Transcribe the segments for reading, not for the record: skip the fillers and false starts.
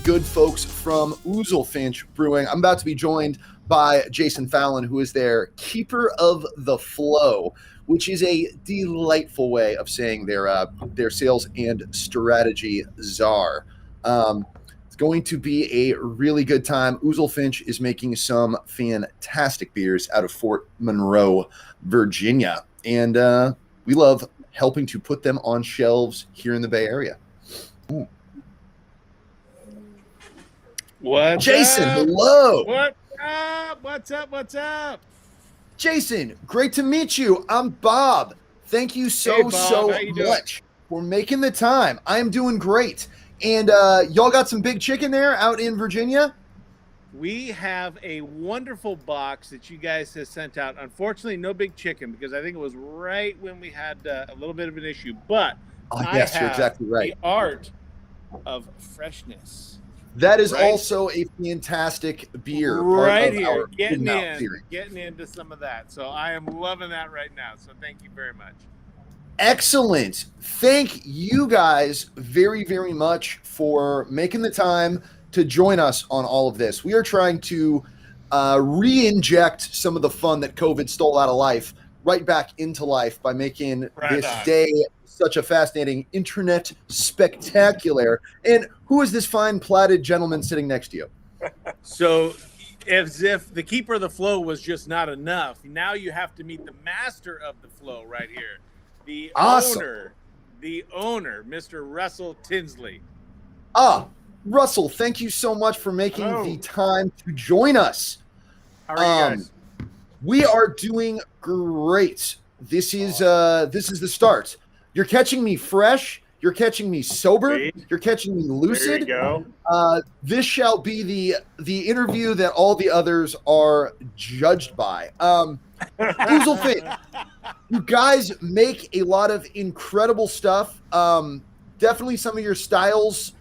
good folks from Oozlefinch Brewing. I'm about to be joined by Jason Fallon, who is their keeper of the flow, which is a delightful way of saying their sales and strategy czar. It's going to be a really good time. Oozlefinch is making some fantastic beers out of Fort Monroe, Virginia, and we love helping to put them on shelves here in the Bay Area. Ooh. What's Jason, up? hello. What's up? What's up? What's up? Jason, great to meet you. I'm Bob. Thank you so much for making the time. I am doing great. And y'all got some big chicken there out in Virginia? We have a wonderful box that you guys have sent out. Unfortunately, no big chicken because I think it was right when we had a little bit of an issue. But yes, you're exactly right. The art of freshness. That is also a fantastic beer. Right here, getting into some of that. So I am loving that right now. So thank you very much. Excellent. Thank you guys very, very much for making the time to join us on all of this. We are trying to re-inject some of the fun that COVID stole out of life right back into life by making this day such a fascinating internet spectacular. And who is this fine platted gentleman sitting next to you? So as if the keeper of the flow was just not enough, now you have to meet the master of the flow right here. The owner, Mr. Russel Tinsley. Russell, thank you so much for making the time to join us. How are you guys? We are doing great. This is the start. You're catching me fresh. You're catching me sober. You're catching me lucid. There you go. This shall be the interview that all the others are judged by. Oozlefinch, you guys make a lot of incredible stuff. Definitely some of your styles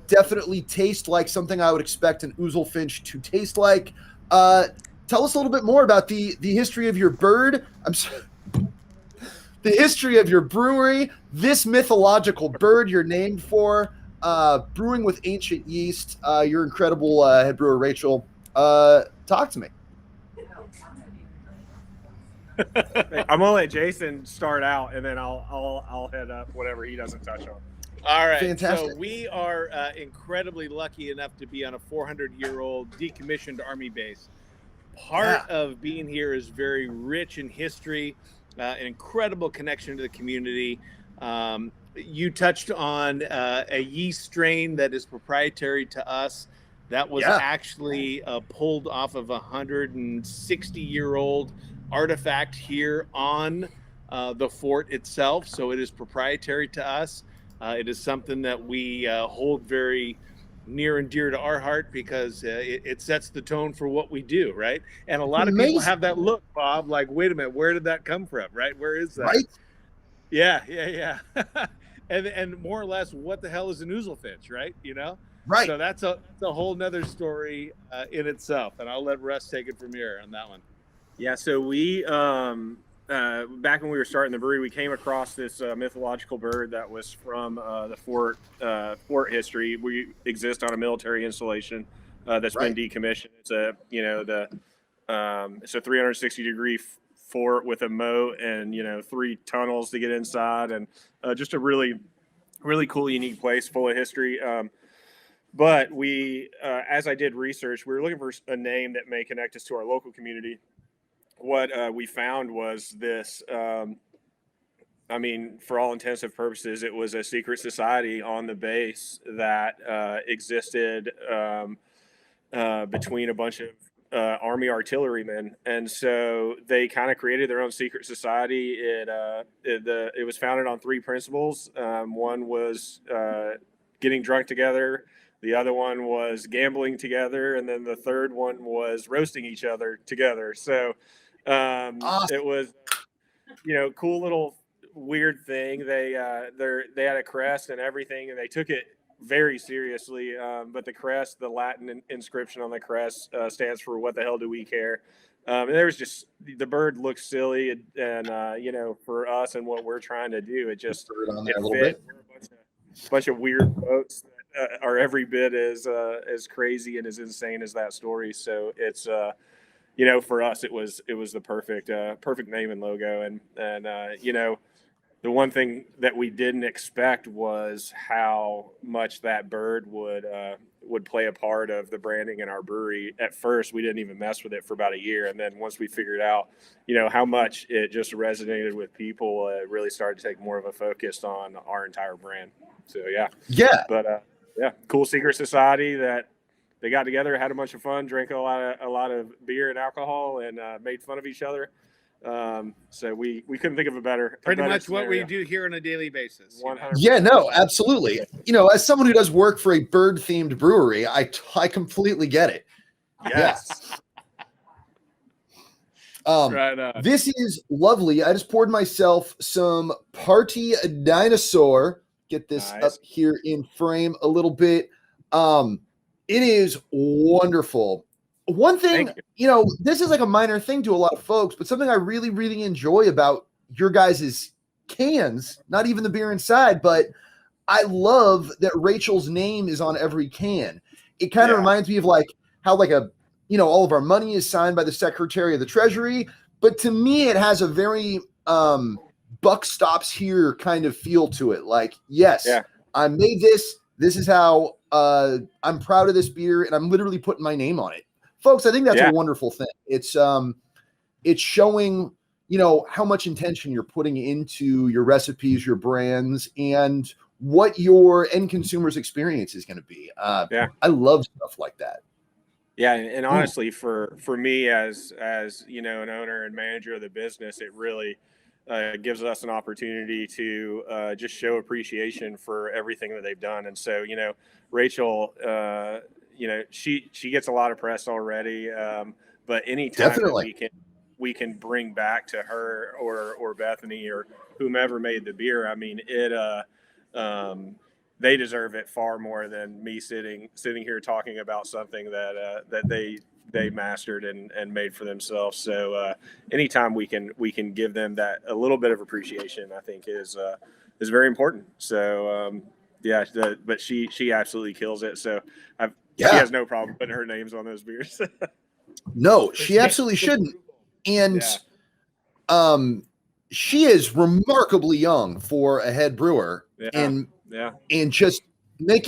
definitely taste like something I would expect an Oozlefinch to taste like. Tell us a little bit more about the history of your bird. The history of your brewery, this mythological bird you're named for, brewing with ancient yeast, your incredible head brewer, Rachel. Talk to me. I'm gonna let Jason start out, and then I'll head up whatever he doesn't touch on. All right. Fantastic. So we are incredibly lucky enough to be on a 400-year-old decommissioned Army base. Part of being here is very rich in history, an incredible connection to the community. You touched on a yeast strain that is proprietary to us. That was actually pulled off of a 160-year-old artifact here on the fort itself. So it is proprietary to us. It is something that we hold very near and dear to our heart because it sets the tone for what we do, right? And a lot of people have that look, Bob, like, wait a minute, where did that come from, right? Where is that? Right? Yeah. and more or less, what the hell is an Oozlefinch, right? You know? Right. So that's a whole nother story in itself, and I'll let Russ take it from here on that one. Yeah, so we back when we were starting the brewery, we came across this mythological bird that was from the fort history. We exist on a military installation that's been decommissioned. It's it's a 360-degree fort with a moat and 3 tunnels to get inside, and just a really cool, unique place full of history. But we, as I did research, we were looking for a name that may connect us to our local community. What we found was this, for all intents and purposes, it was a secret society on the base that existed between a bunch of Army artillerymen. And so they kind of created their own secret society. It was founded on 3 principles. One was getting drunk together. The other one was gambling together. And then the third one was roasting each other together. So awesome. It was, cool little weird thing. They had a crest and everything, and they took it very seriously. But the crest, the Latin inscription on the crest stands for "What the hell do we care?" And there was just, the bird looked silly, and for us and what we're trying to do, it just a fit a bunch of weird boats are every bit as crazy and as insane as that story. So it's for us it was the perfect name and logo, and the one thing that we didn't expect was how much that bird would play a part of the branding in our brewery. At first, we didn't even mess with it for about a year, and then once we figured out, how much it just resonated with people, it really started to take more of a focus on our entire brand. So yeah. But cool secret society that they got together, had a bunch of fun, drank a lot of beer and alcohol, and made fun of each other. So we couldn't think of a better pretty much scenario. what we do here on a daily basis. 100%. Yeah, no, absolutely. As someone who does work for a bird themed brewery, I completely get it. Yes. Right. This is lovely. I just poured myself some Party Dinosaur. Get this Nice. up here in frame a little bit. It is wonderful. One thing, this is like a minor thing to a lot of folks, but something I really, really enjoy about your guys' cans, not even the beer inside, but I love that Rachel's name is on every can. It kind of reminds me of like how like all of our money is signed by the Secretary of the Treasury, but to me, it has a very buck stops here kind of feel to it. Like, yes, I made this. This is how I'm proud of this beer, and I'm literally putting my name on it. Folks, I think that's a wonderful thing. It's showing, how much intention you're putting into your recipes, your brands, and what your end consumer's experience is going to be. I love stuff like that. Yeah, and honestly, for me as an owner and manager of the business, it really gives us an opportunity to just show appreciation for everything that they've done. And so, Rachel, she gets a lot of press already, but anytime that we can bring back to her or Bethany or whomever made the beer, I mean, they deserve it far more than me sitting here talking about something that they mastered and made for themselves. So anytime we can give them that a little bit of appreciation, I think is very important. So but she absolutely kills it. So she has no problem putting her names on those beers. No, she absolutely shouldn't. And she is remarkably young for a head brewer. And just not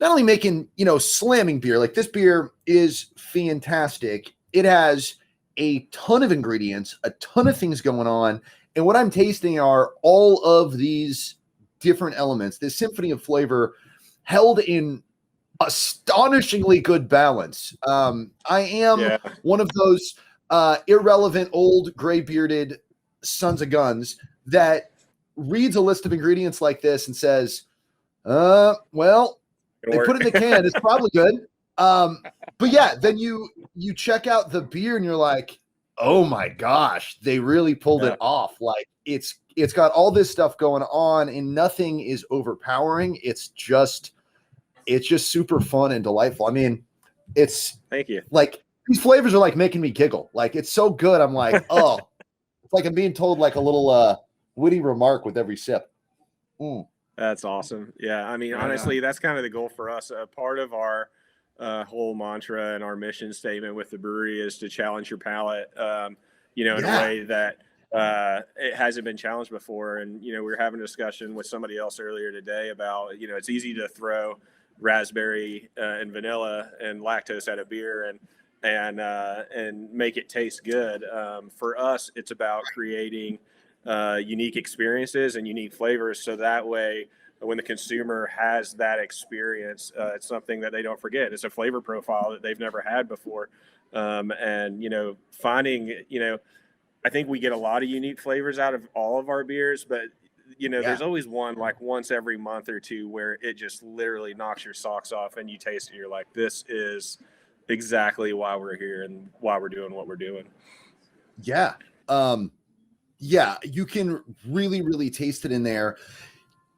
only making, slamming beer, like this beer is fantastic. It has a ton of ingredients, a ton of things going on. And what I'm tasting are all of these different elements, this symphony of flavor held in astonishingly good balance. I am one of those irrelevant old gray bearded sons of guns that reads a list of ingredients like this and says, well, they put it in the can, it's probably good. But yeah, then you check out the beer and you're like, oh my gosh, they really pulled it off. Like it's got all this stuff going on and nothing is overpowering. It's just super fun and delightful. I mean, thank you. Like these flavors are like making me giggle. Like it's so good. I'm like, oh, it's like I'm being told like a little witty remark with every sip. That's awesome. Yeah. I mean, honestly, that's kind of the goal for us. Part of our whole mantra and our mission statement with the brewery is to challenge your palate, in a way that it hasn't been challenged before. And, we were having a discussion with somebody else earlier today about, it's easy to throw raspberry and vanilla and lactose at a beer and make it taste good. For us, it's about creating unique experiences and unique flavors. So that way, when the consumer has that experience, it's something that they don't forget. It's a flavor profile that they've never had before. And, finding, I think we get a lot of unique flavors out of all of our beers, but there's always one like once every month or two where it just literally knocks your socks off and you taste it. You're like, this is exactly why we're here and why we're doing what we're doing. Yeah. You can really, really taste it in there.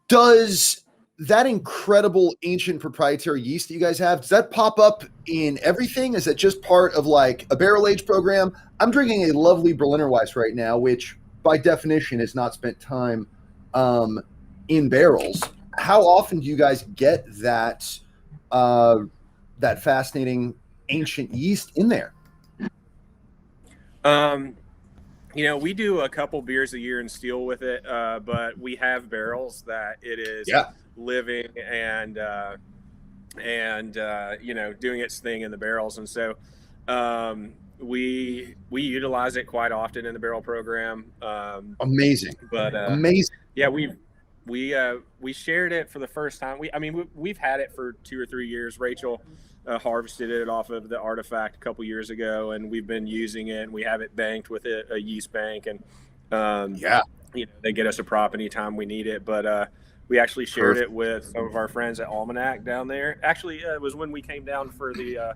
Does that incredible ancient proprietary yeast that you guys have, does that pop up in everything? Is it just part of like a barrel age program? I'm drinking a lovely Berliner Weiss right now, which by definition has not spent time in barrels. how often do you guys get that that fascinating ancient yeast in there? We do a couple beers a year in steel with it, but we have barrels that it is Yeah. living and doing its thing in the barrels, and so we utilize it quite often in the barrel program. Amazing. But Amazing. yeah, we shared it for the first time. We've had it for 2 or 3 years. Rachel harvested it off of the artifact a couple years ago, and we've been using it. And we have it banked with a yeast bank, and they get us a prop anytime we need it. But we actually shared it with some of our friends at Almanac down there. Actually, it was when we came down for the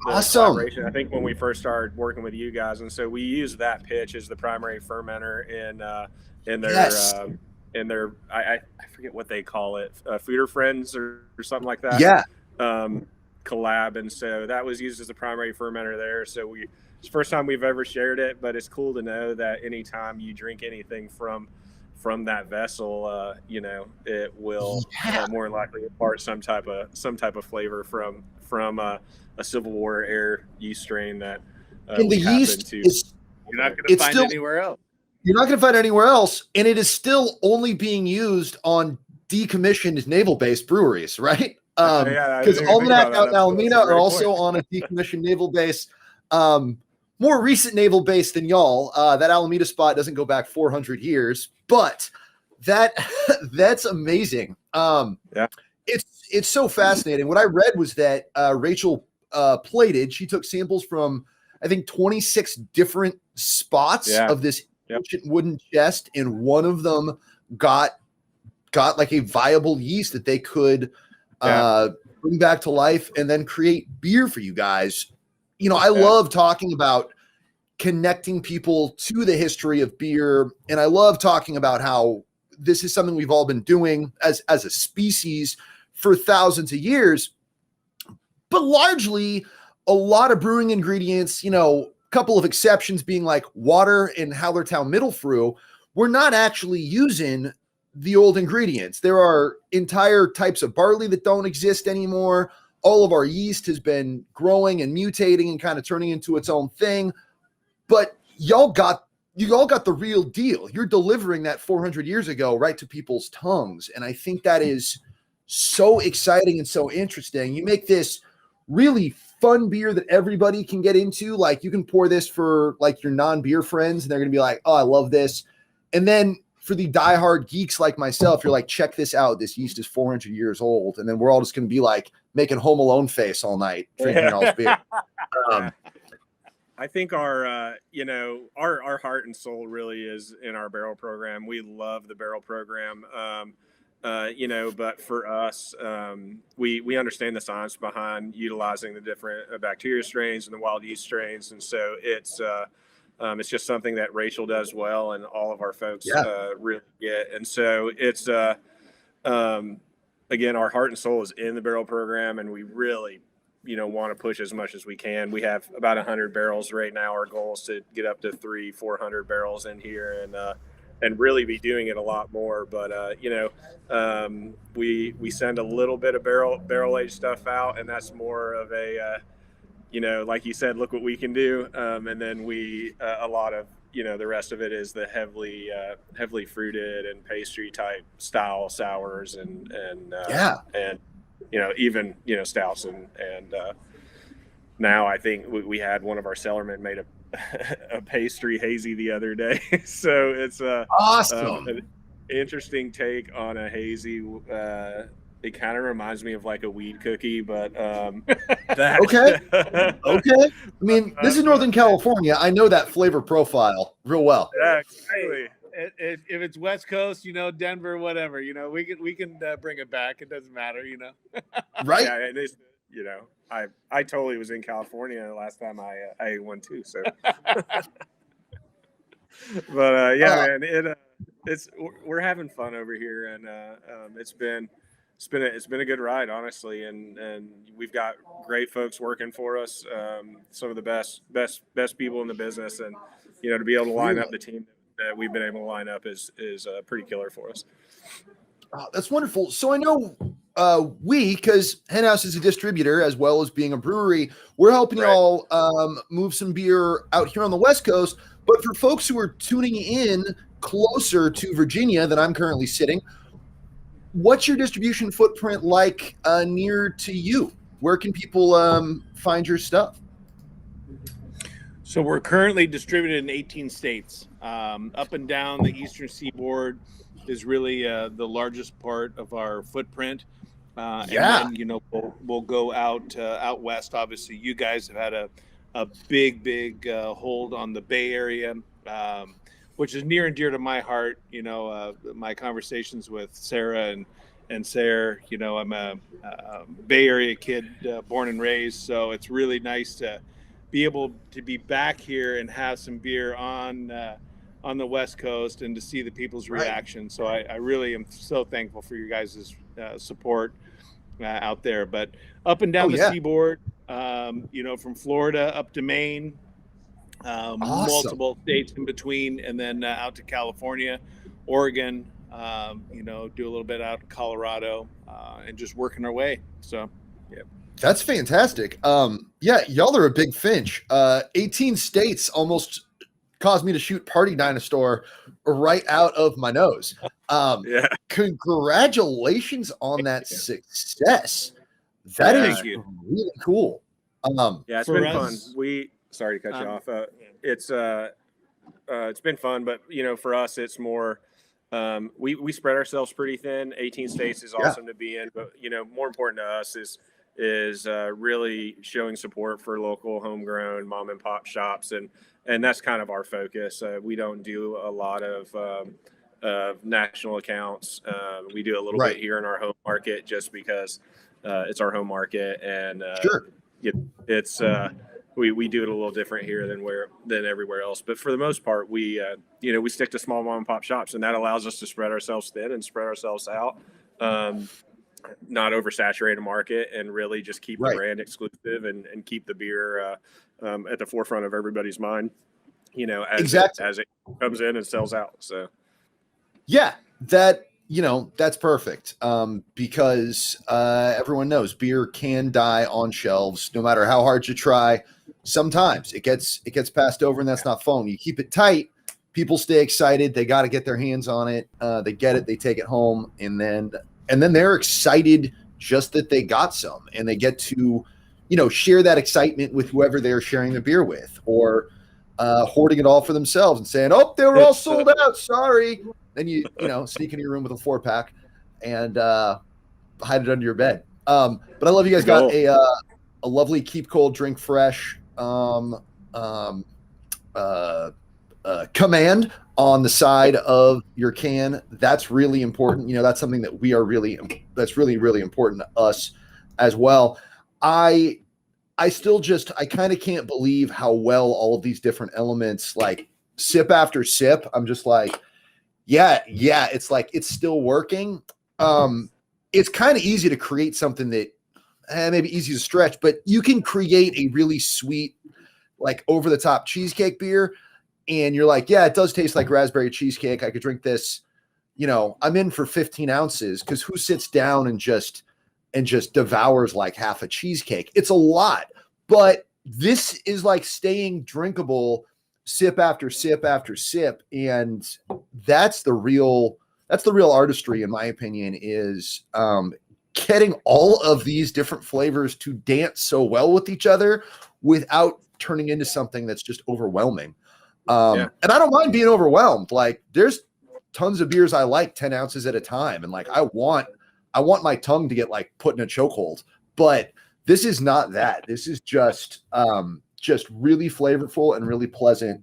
awesome collaboration, I think, when we first started working with you guys, and so we used that pitch as the primary fermenter in their I forget what they call it, Foeder Friends or something like that. Yeah. Collab, and so that was used as the primary fermenter there. So it's the first time we've ever shared it, but it's cool to know that anytime you drink anything from that vessel, it will more than likely impart some type of flavor from a Civil War era yeast strain that and the yeast is you're not going to find anywhere else. You're not going to find it anywhere else, and it is still only being used on decommissioned naval-based breweries, right? Because Almanac out in Alameda are also on a decommissioned naval base, more recent naval base than y'all. That Alameda spot doesn't go back 400 years, but that's amazing. It's so fascinating. What I read was that Rachel plated. She took samples from, I think, 26 different spots of this ancient wooden chest, and one of them got like a viable yeast that they could bring back to life and then create beer for you guys. I love talking about connecting people to the history of beer, and I love talking about how this is something we've all been doing as a species for thousands of years, but largely a lot of brewing ingredients, a couple of exceptions being like water and Hallertau Middle Fruit, we're not actually using the old ingredients. There are entire types of barley that don't exist anymore. All of our yeast has been growing and mutating and kind of turning into its own thing. But you all got the real deal. You're delivering that 400 years ago right to people's tongues. And I think that is so exciting and so interesting. You make this really fun beer that everybody can get into. Like, you can pour this for like your non-beer friends, and they're going to be like, oh, I love this. And then for the diehard geeks like myself, you're like, check this out. This yeast is 400 years old. And then we're all just going to be like making Home Alone face all night, drinking y'all's beer. I think our heart and soul really is in our barrel program. We love the barrel program. But for us, we understand the science behind utilizing the different bacteria strains and the wild yeast strains. And so it's just something that Rachel does well, and all of our folks really get. And so it's, again, our heart and soul is in the barrel program, and we really, want to push as much as we can. We have about 100 barrels right now. Our goal is to get up to 300-400 barrels in here, and really be doing it a lot more. But we send a little bit of barrel aged stuff out, and that's more of a like you said, look what we can do. And then we a lot of the rest of it is the heavily fruited and pastry type style sours and even stouts and now I think we had one of our cellarmen made a pastry hazy the other day. So it's awesome. An interesting take on a hazy. It kind of reminds me of like a weed cookie, but okay. I mean, this is Northern California. I know that flavor profile real well. Yeah, exactly. If it's West Coast, Denver, whatever, we can bring it back. It doesn't matter, Right? Yeah, it is. I totally was in California the last time I ate one too. So, but man, we're having fun over here, and it's been a good ride, honestly, and we've got great folks working for us, some of the best people in the business, and to be able to line up the team that we've been able to line up is pretty killer for us. Oh, that's wonderful. So I know because Henhouse is a distributor as well as being a brewery, we're helping Right. y'all move some beer out here on the West Coast. But for folks who are tuning in closer to Virginia than I'm currently sitting, what's your distribution footprint like near to you? Where can people find your stuff? So we're currently distributed in 18 states. Up and down the eastern seaboard is really the largest part of our footprint. And then, we'll go out west. Obviously, you guys have had a big hold on the Bay Area, which is near and dear to my heart. My conversations with Sarah and Sarah, I'm a Bay Area kid, born and raised. So it's really nice to be able to be back here and have some beer on the West Coast and to see the people's reaction. So I really am so thankful for you guys' support out there. But up and down the seaboard, from Florida up to Maine, multiple states in between, and then out to California, Oregon, do a little bit out in Colorado, and just working our way. So, yeah. That's fantastic. Y'all are a big Finch. 18 states almost caused me to shoot Party Dinosaur right out of my nose. Congratulations on that success. That is really cool. It's been fun. Sorry to cut you off. It's been fun, but for us, it's more. We spread ourselves pretty thin. 18 states is awesome to be in, but more important to us is really showing support for local homegrown mom and pop shops, and that's kind of our focus. We don't do a lot of national accounts. We do a little bit here in our home market just because it's our home market, and it's we do it a little different here than everywhere else. But for the most part, we stick to small mom and pop shops, and that allows us to spread ourselves thin and spread ourselves out. Not oversaturate a market, and really just keep the brand exclusive and keep the beer at the forefront of everybody's mind, as it comes in and sells out. So that's perfect. Because everyone knows beer can die on shelves no matter how hard you try. Sometimes it gets passed over, and that's not fun. You keep it tight, people stay excited, they got to get their hands on it, they get it, they take it home, and then they're excited just that they got some, and they get to, share that excitement with whoever they're sharing the beer with, or hoarding it all for themselves and saying, "Oh, they were all sold out. Sorry." Then you sneak into your room with a 4-pack and hide it under your bed. But I love you guys got a lovely keep cold, drink fresh command on the side of your can. That's really important. That's something that that's really important to us as well. I kind of can't believe how well all of these different elements, like sip after sip, I'm just like, it's like, it's still working. It's kind of easy to create something that maybe easy to stretch, but you can create a really sweet, like over the top cheesecake beer. And you're like, it does taste like raspberry cheesecake. I could drink this, I'm in for 15 ounces, because who sits down and just devours like half a cheesecake? It's a lot, but this is like staying drinkable sip after sip after sip. And that's the real artistry, in my opinion, is getting all of these different flavors to dance so well with each other without turning into something that's just overwhelming. And I don't mind being overwhelmed. Like, there's tons of beers I like 10 ounces at a time. And like, I want my tongue to get like put in a chokehold, but this is not that. This is just really flavorful and really pleasant,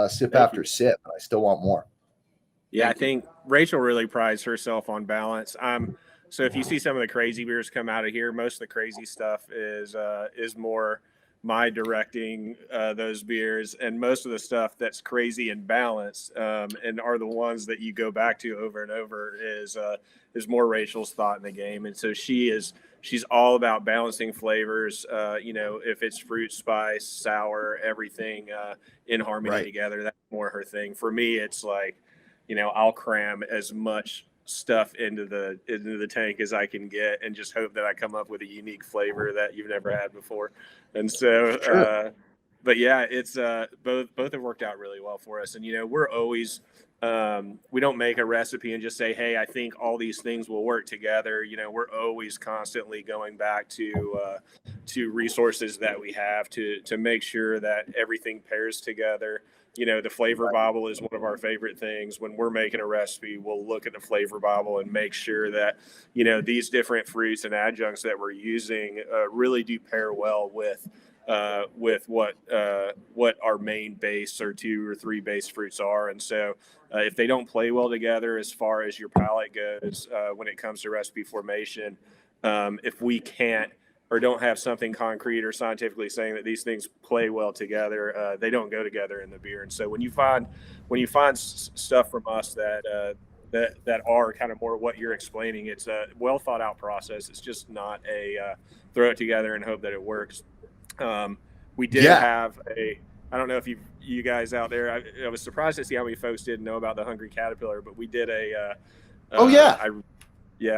sip after sip. I still want more. Yeah. I think Rachel really prides herself on balance. So if you see some of the crazy beers come out of here, most of the crazy stuff is more my directing those beers, and most of the stuff that's crazy and balanced and are the ones that you go back to over and over is more Rachel's thought in the game. And so she's all about balancing flavors, if it's fruit, spice, sour, everything in harmony together. That's more her thing. For me, it's like, I'll cram as much stuff into the tank as I can get, and just hope that I come up with a unique flavor that you've never had before. And so, Sure. but yeah, it's both have worked out really well for us. And we're always we don't make a recipe and just say, hey, I think all these things will work together. We're always constantly going back to resources that we have to make sure that everything pairs together. The flavor Bible is one of our favorite things. When we're making a recipe, we'll look at the flavor Bible and make sure that, these different fruits and adjuncts that we're using really do pair well with what our main base or 2 or 3 base fruits are. And so if they don't play well together as far as your palate goes, when it comes to recipe formation, if we can't or don't have something concrete or scientifically saying that these things play well together, they don't go together in the beer. And so when you find stuff from us that are kind of more what you're explaining, it's a well thought out process. It's just not a throw it together and hope that it works. We did have I don't know if you guys out there, I was surprised to see how many folks didn't know about the Hungry Caterpillar, but we did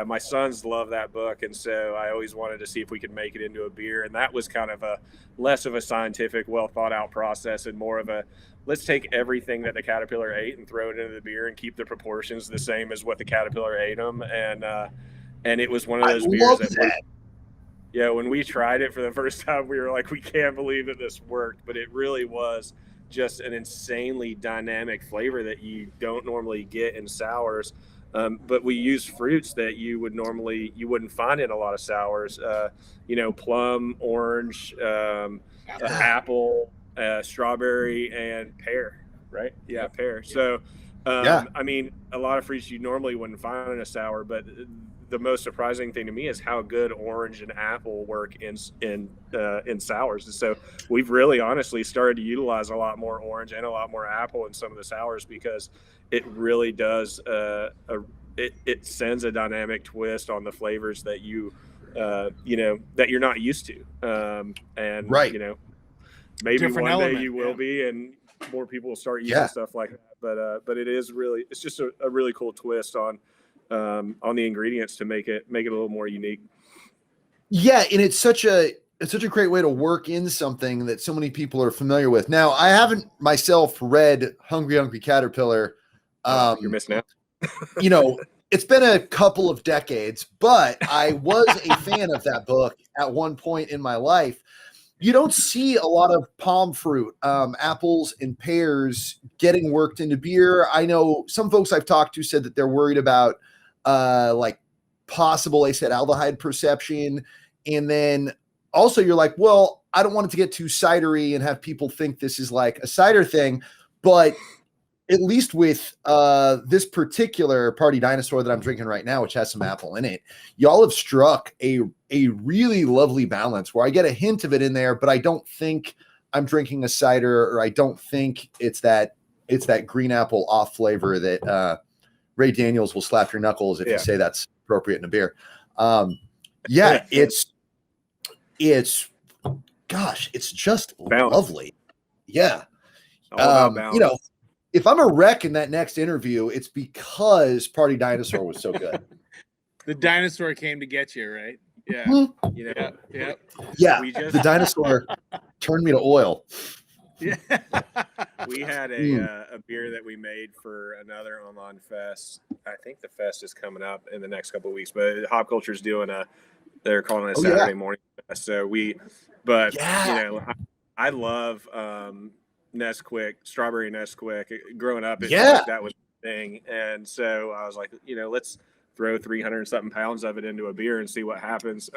my sons love that book, and so I always wanted to see if we could make it into a beer, and that was kind of a less of a scientific, well thought out process, and more of a let's take everything that the caterpillar ate and throw it into the beer and keep the proportions the same as what the caterpillar ate them, and it was one of those beers that. When we tried it for the first time, we were like, we can't believe that this worked, but it really was just an insanely dynamic flavor that you don't normally get in sours. But we use fruits that you wouldn't find in a lot of sours. Plum, orange, apple, strawberry, and pear. Right? Yeah, pear. So, I mean, a lot of fruits you normally wouldn't find in a sour, but the most surprising thing to me is how good orange and apple work in sours. And so we've really honestly started to utilize a lot more orange and a lot more apple in some of the sours, because it really does it sends a dynamic twist on the flavors that that you're not used to. And maybe Different one element, day you will be, and more people will start using stuff like that. But it's just a really cool twist on the ingredients to make it a little more unique. Yeah, and it's such a great way to work in something that so many people are familiar with. Now, I haven't myself read Hungry Caterpillar. You're missing out. It's been a couple of decades, but I was a fan of that book at one point in my life. You don't see a lot of palm fruit, apples and pears getting worked into beer. I know some folks I've talked to said that they're worried about like possible acetaldehyde perception. And then also you're like, well, I don't want it to get too cidery and have people think this is like a cider thing. But at least with this particular Party Dinosaur that I'm drinking right now, which has some apple in it, y'all have struck a really lovely balance where I get a hint of it in there, but I don't think I'm drinking a cider, or I don't think it's that green apple off flavor that Ray Daniels will slap your knuckles if you say that's appropriate in a beer. It's just balance. Lovely. Yeah. All about balance. If I'm a wreck in that next interview, it's because Party Dinosaur was so good. The dinosaur came to get you, right? Yeah. Mm-hmm. Yeah. The dinosaur turned me to oil. Yeah. We had a beer that we made for another online fest. I think the fest is coming up in the next couple of weeks, but Hop Culture's doing they're calling it a Saturday morning fest. So I love Nesquik, strawberry Nesquik. Growing up, that was the thing. And so I was like, let's throw 300 something pounds of it into a beer and see what happens.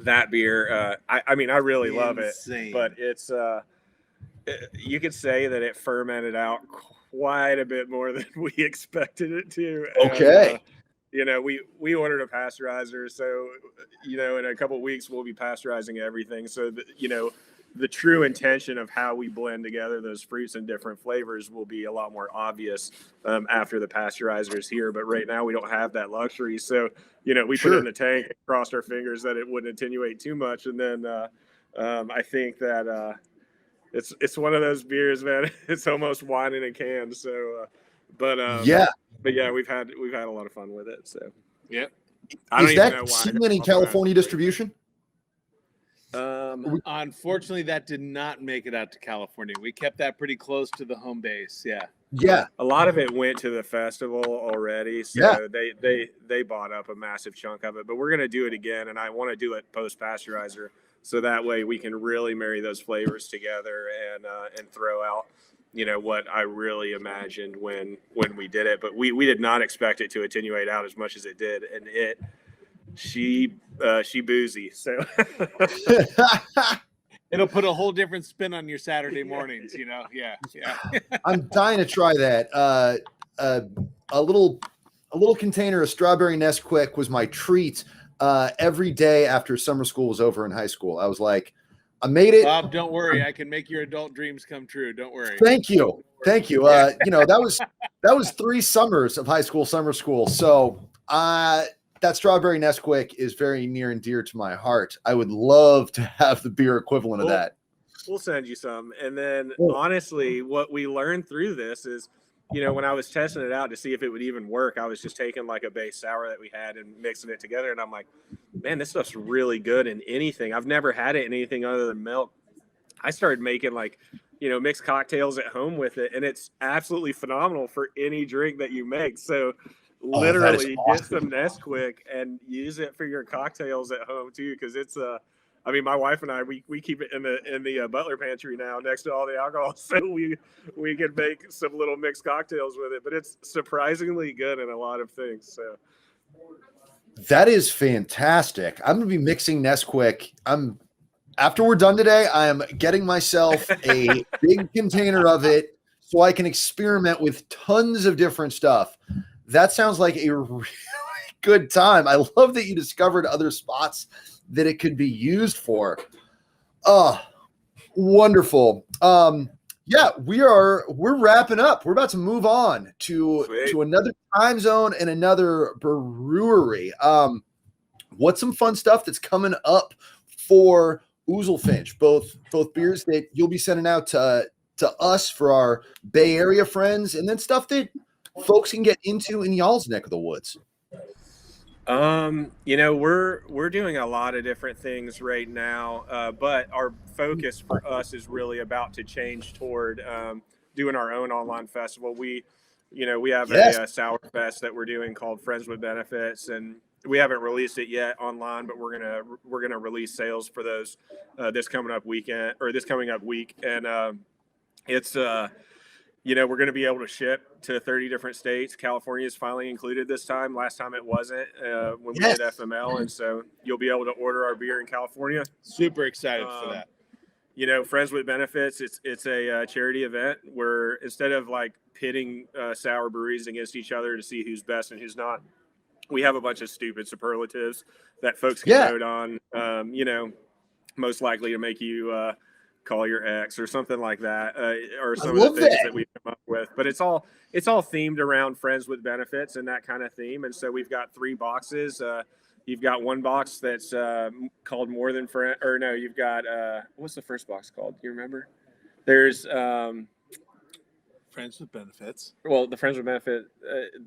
That beer, I really love it, but it's, you could say that it fermented out quite a bit more than we expected it to. Okay. And, we ordered a pasteurizer. So, in a couple of weeks, we'll be pasteurizing everything. So, the true intention of how we blend together those fruits and different flavors will be a lot more obvious after the pasteurizer is here. But right now we don't have that luxury. So, we put it in the tank and crossed our fingers that it wouldn't attenuate too much. And then I think that it's one of those beers, man. It's almost wine in a can. So, but yeah, we've had a lot of fun with it. So Yeah. I don't Is even that know why. seen any California distribution? Unfortunately, that did not make it out to California. We kept that pretty close to the home base. Yeah. Yeah. A lot of it went to the festival already, so they bought up a massive chunk of it. But we're gonna do it again, and I want to do it post pasteurizer, so that way we can really marry those flavors together and throw out, what I really imagined when we did it. But we did not expect it to attenuate out as much as it did, and she boozy. So It'll put a whole different spin on your Saturday mornings, Yeah. I'm dying to try that. A little container of strawberry Nesquik was my treat every day after summer school was over in high school. I was like, I made it. Bob, don't worry. I can make your adult dreams come true. Don't worry. Thank you. That was 3 summers of high school, summer school. So that strawberry Nesquik is very near and dear to my heart. I would love to have the beer equivalent of that. We'll send you some. And then honestly, what we learned through this is, when I was testing it out to see if it would even work, I was just taking like a base sour that we had and mixing it together. And I'm like, man, this stuff's really good in anything. I've never had it in anything other than milk. I started making mixed cocktails at home with it, and it's absolutely phenomenal for any drink that you make. So literally get some Nesquik and use it for your cocktails at home too, because it's my wife and I we keep it in the butler pantry now next to all the alcohol, so we can make some little mixed cocktails with it. But it's surprisingly good in a lot of things. So that is fantastic. I'm gonna be mixing Nesquik. After we're done today, I am getting myself a big container of it so I can experiment with tons of different stuff. That sounds like a really good time. I love that you discovered other spots that it could be used for. Oh, wonderful. Yeah, we're wrapping up. We're about to move on to another time zone and another brewery. What's some fun stuff that's coming up for Oozlefinch? Both beers that you'll be sending out to us for our Bay Area friends, and then stuff that folks can get into in y'all's neck of the woods. We're doing a lot of different things right now, but our focus for us is really about to change toward doing our own online festival. We have a sour fest that we're doing called Friends with Benefits, and we haven't released it yet online, but we're gonna release sales for those this coming up week, and it's we're going to be able to ship to 30 different states. California is finally included this time. Last time it wasn't when we did FML. And so you'll be able to order our beer in California. Super excited for that. Friends with Benefits, it's a charity event where instead of like pitting sour breweries against each other to see who's best and who's not, we have a bunch of stupid superlatives that folks can vote on, most likely to make you call your ex or something like that, or some of the things that we've come up with. But it's all themed around Friends with Benefits and that kind of theme. And so we've got 3 boxes. You've got one box that's called More Than Friend, or no, you've got what's the first box called? Do you remember? There's Friends with Benefits. Well, the Friends with Benefit,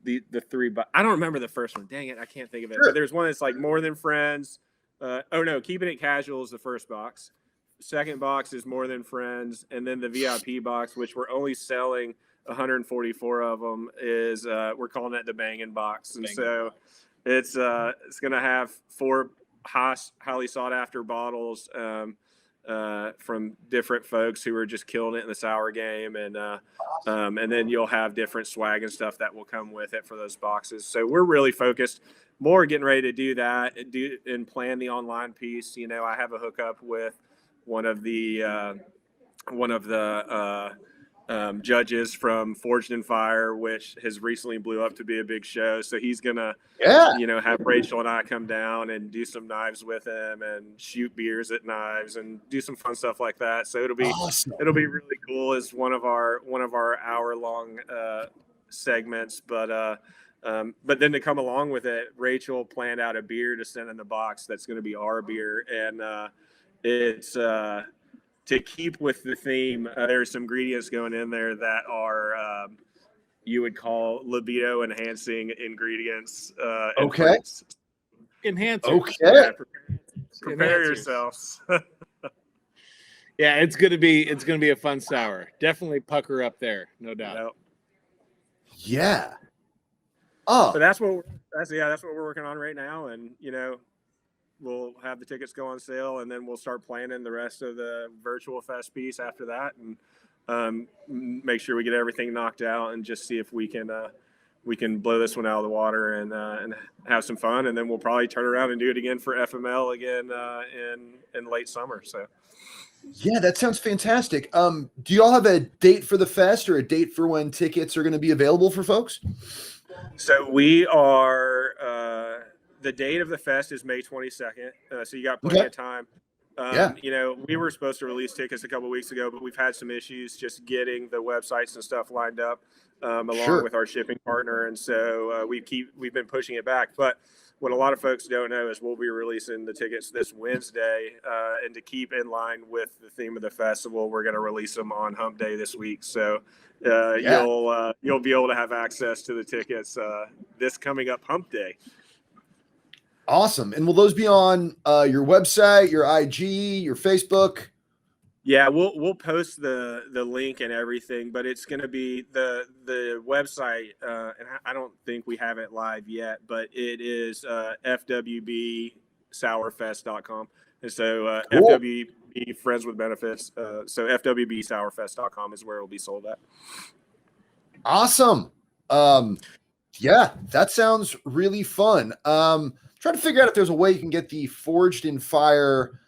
the 3. But I don't remember the first one. Dang it, I can't think of it. Sure. But there's one that's like More Than Friends. Keeping It Casual is the first box. Second box is More Than Friends, and then the VIP box, which we're only selling 144 of them, is we're calling it the Bangin' Box. And so it's going to have 4 highly sought after bottles from different folks who are just killing it in the sour game, and then you'll have different swag and stuff that will come with it for those boxes. So we're really focused more getting ready to do that and plan the online piece. I have a hookup with one of the judges from Forged in Fire, which has recently blew up to be a big show. So he's gonna, have Rachel and I come down and do some knives with him and shoot beers at knives and do some fun stuff like that. So it'll be really cool as one of our hour-long segments. But then to come along with it, Rachel planned out a beer to send in the box that's going to be our beer, and it's to keep with the theme. There's some ingredients going in there that are you would call libido enhancing ingredients. And Okay. fruits. Enhancers. Okay. Yeah, prepare Enhancers. yourselves. Yeah, it's gonna be a fun sour. Definitely pucker up there, no doubt. Yep. Yeah. Oh, But that's what we're working on right now, and we'll have the tickets go on sale, and then we'll start planning the rest of the virtual fest piece after that, and make sure we get everything knocked out, and just see if we can blow this one out of the water and have some fun, and then we'll probably turn around and do it again for FML again in late summer. So. yeah, that sounds fantastic. Do you all have a date for the fest or a date for when tickets are going to be available for folks? So we are. The date of the fest is May 22nd. So you got plenty of time. Yeah. We were supposed to release tickets a couple of weeks ago, but we've had some issues just getting the websites and stuff lined up, along with our shipping partner, and so we've been pushing it back. But what a lot of folks don't know is we'll be releasing the tickets this Wednesday, and to keep in line with the theme of the festival, we're going to release them on Hump Day this week. So you'll be able to have access to the tickets this coming up Hump Day. Awesome. And will those be on your website, your IG, your Facebook? Yeah, we'll post the link and everything, but it's going to be the website, and I don't think we have it live yet, but it is fwbsourfest.com. And so Cool. FWB Friends with Benefits, so fwbsourfest.com is where it'll be sold at. Awesome. Yeah, that sounds really fun. Trying to figure out if there's a way you can get the forged in fire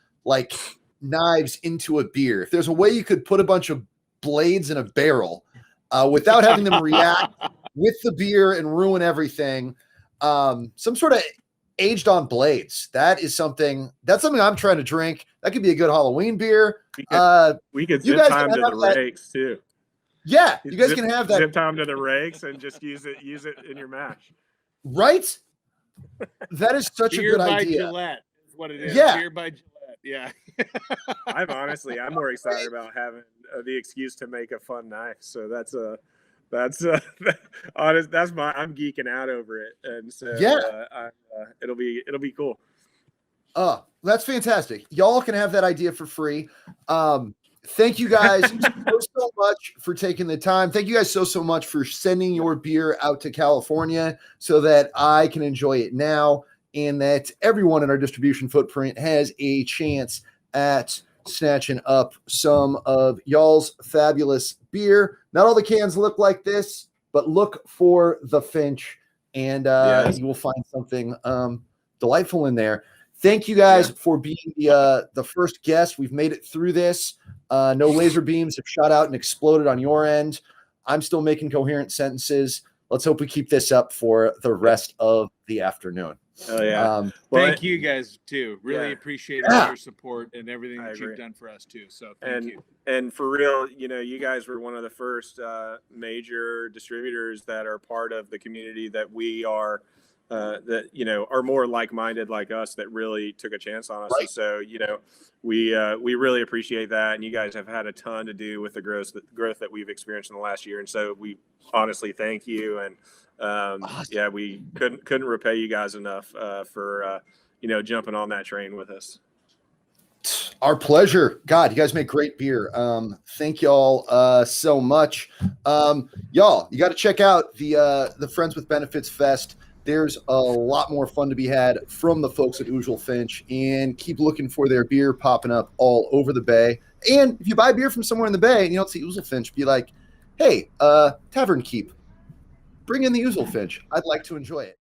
knives into a beer. If there's a way you could put a bunch of blades in a barrel without having them react with the beer and ruin everything. Some sort of aged on blades. That's something I'm trying to drink. That could be a good Halloween beer. We could zip time to the rakes too. Yeah, you guys can have that. Zip time to the rakes and just use it in your mash. Right? That is such Beer a good by idea. Gillette is what it is. Yeah. Beer by Gillette. Yeah. I'm more excited about having the excuse to make a fun knife. So honest. I'm geeking out over it, and so it'll be cool. That's fantastic. Y'all can have that idea for free. Thank you guys so much for taking the time. Thank you guys so much for sending your beer out to California so that I can enjoy it now, and that everyone in our distribution footprint has a chance at snatching up some of y'all's fabulous beer. Not all the cans look like this, but look for the Finch, and you will find something delightful in there. Thank you guys for being the first guest. We've made it through this. No laser beams have shot out and exploded on your end. I'm still making coherent sentences. Let's hope we keep this up for the rest of the afternoon. Oh yeah. Thank you guys too. Really appreciate all your support and everything that you've done for us too. So thank you. And for real, you guys were one of the first major distributors that are part of the community that we are that are more like-minded like us, that really took a chance on us. Right. And so we really appreciate that, and you guys have had a ton to do with the growth that we've experienced in the last year, and so we honestly thank you. And awesome. We couldn't repay you guys enough for jumping on that train with us. Our pleasure. God, you guys make great beer. Thank y'all so much. Y'all, you got to check out the Friends with Benefits Fest. There's a lot more fun to be had from the folks at Oozlefinch, and keep looking for their beer popping up all over the Bay. And if you buy beer from somewhere in the Bay and you don't see Oozlefinch, be like, hey, Tavern Keep, bring in the Oozlefinch. I'd like to enjoy it.